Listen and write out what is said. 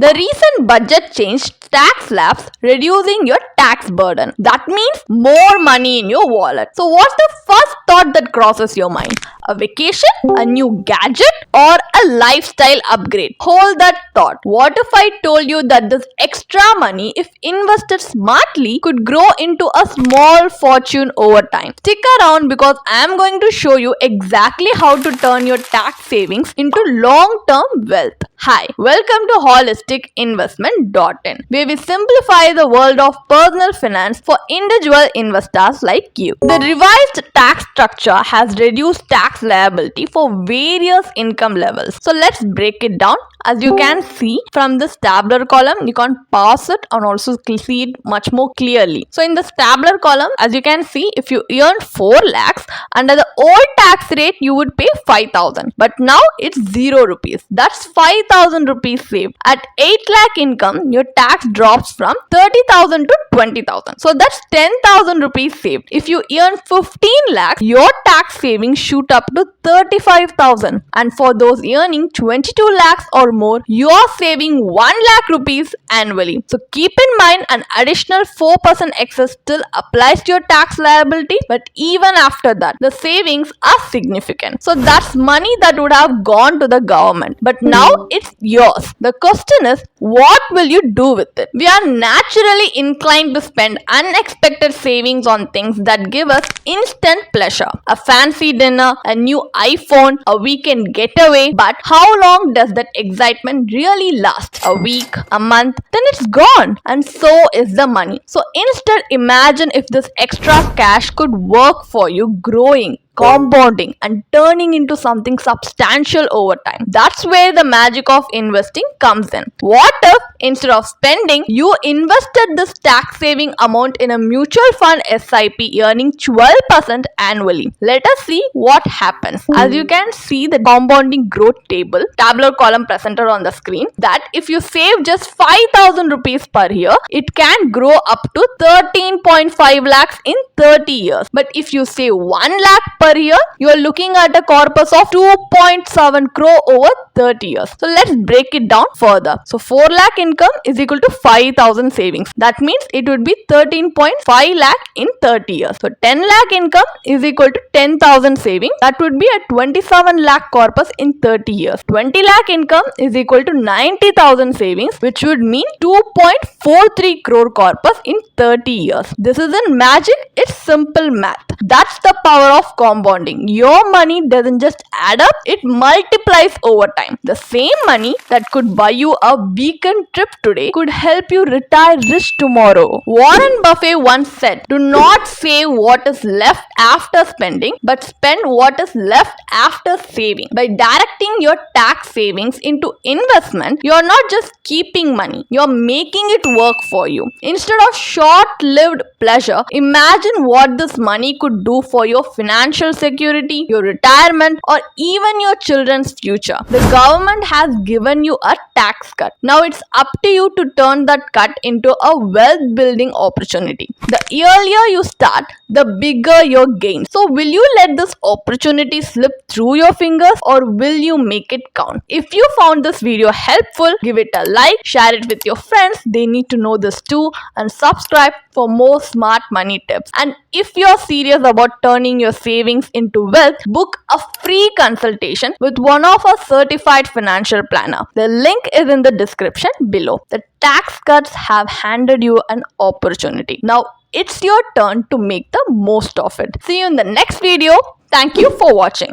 The recent budget changed tax slabs, reducing your tax burden. That means more money in your wallet. So what's the first thought that crosses your mind? A vacation, a new gadget, or a lifestyle upgrade? Hold that thought. What if I told you that this extra money, if invested smartly, could grow into a small fortune over time? Stick around because I am going to show you exactly how to turn your tax savings into long-term wealth. Hi, welcome to holisticinvestment.in, where we simplify the world of personal finance for individual investors like you. The revised tax structure has reduced tax liability for various income levels. So let's break it down. As you can see from this tabular column, you can pause it and also see it much more clearly. So in this tabular column, as you can see, if you earned 4 lakhs, under the old tax rate, you would pay 5,000. But now it's 0 rupees. That's 5,000 rupees saved. At 8 lakh income, your tax drops from 30,000 to 20,000. So that's 10,000 rupees saved. If you earn 15 lakhs, your tax savings shoot up to 35,000. And for those earning 22 lakhs or more, you are saving 1 lakh rupees annually. So keep in mind, an additional 4% excess still applies to your tax liability, but even after that, the savings are significant. So that's money that would have gone to the government, but now it's yours. The question is, what will you do with it? We are naturally inclined to spend unexpected savings on things that give us instant pleasure. A fancy dinner, a new iPhone, a weekend getaway. But how long does that excitement really last? A week, a month, then it's gone. And so is the money. So instead, imagine if this extra cash could work for you, growing, compounding, and turning into something substantial over time. That's where the magic of investing comes in. What if instead of spending, you invested this tax saving amount in a mutual fund SIP earning 12% annually? Let us see what happens. As you can see the compounding growth table, tabular column presenter on the screen, that if you save just 5,000 rupees per year, it can grow up to 13.5 lakhs in 30 years. But if you save 1 lakh per year, you are looking at a corpus of 2.7 crore over 30 years. So let's break it down further. So 4 lakh income is equal to 5,000 savings. That means it would be 13.5 lakh in 30 years. So 10 lakh income is equal to 10,000 savings. That would be a 27 lakh corpus in 30 years. 20 lakh income is equal to 90,000 savings, which would mean 2.43 crore corpus in 30 years. This isn't magic, it's simple math. That's the power of compounding. Your money doesn't just add up, it multiplies over time. The same money that could buy you a weekend trip today could help you retire rich tomorrow. Warren Buffett once said, do not save what is left after spending, but spend what is left after saving. By directing your tax savings into investment, you're not just keeping money, you're making it work for you. Instead of short-lived pleasure, imagine what this money could do for your financial security, your retirement, or even your children's future. The government has given you a tax cut. Now it's up to you to turn that cut into a wealth building opportunity. The earlier you start, the bigger your gains. So will you let this opportunity slip through your fingers, or will you make it count? If you found this video helpful, give it a like, share it with your friends, they need to know this too, and subscribe for more smart money tips. And if you're serious about turning your savings into wealth, book a free consultation with one of our certified financial planner. The link is in the description below. The tax cuts have handed you an opportunity. Now it's your turn to make the most of it. See you in the next video. Thank you for watching.